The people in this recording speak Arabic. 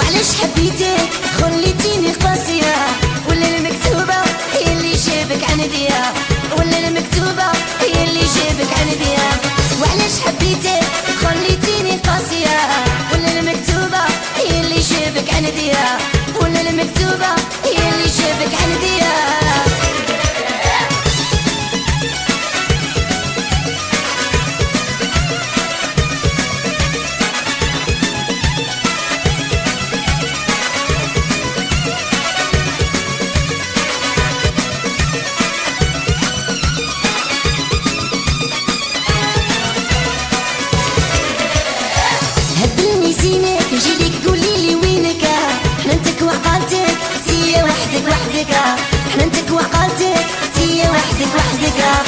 وعلاش حبيتك خليتيني قاسية، ولا المكتوبة هي اللي جابك عنديا، ولا المكتوبة هي اللي جابك عنديا. وعلاش حبيتك خليتيني قاسية، ولا المكتوبة هي اللي جابك عنديا، ولا المكتوبة هي اللي جابك عنديا. نسينك نجيلك قوليلي وينك، حنانتك وعقلتك تيا وحدك وحدك، حنانتك وعقلتك تيا وحدك وحدك.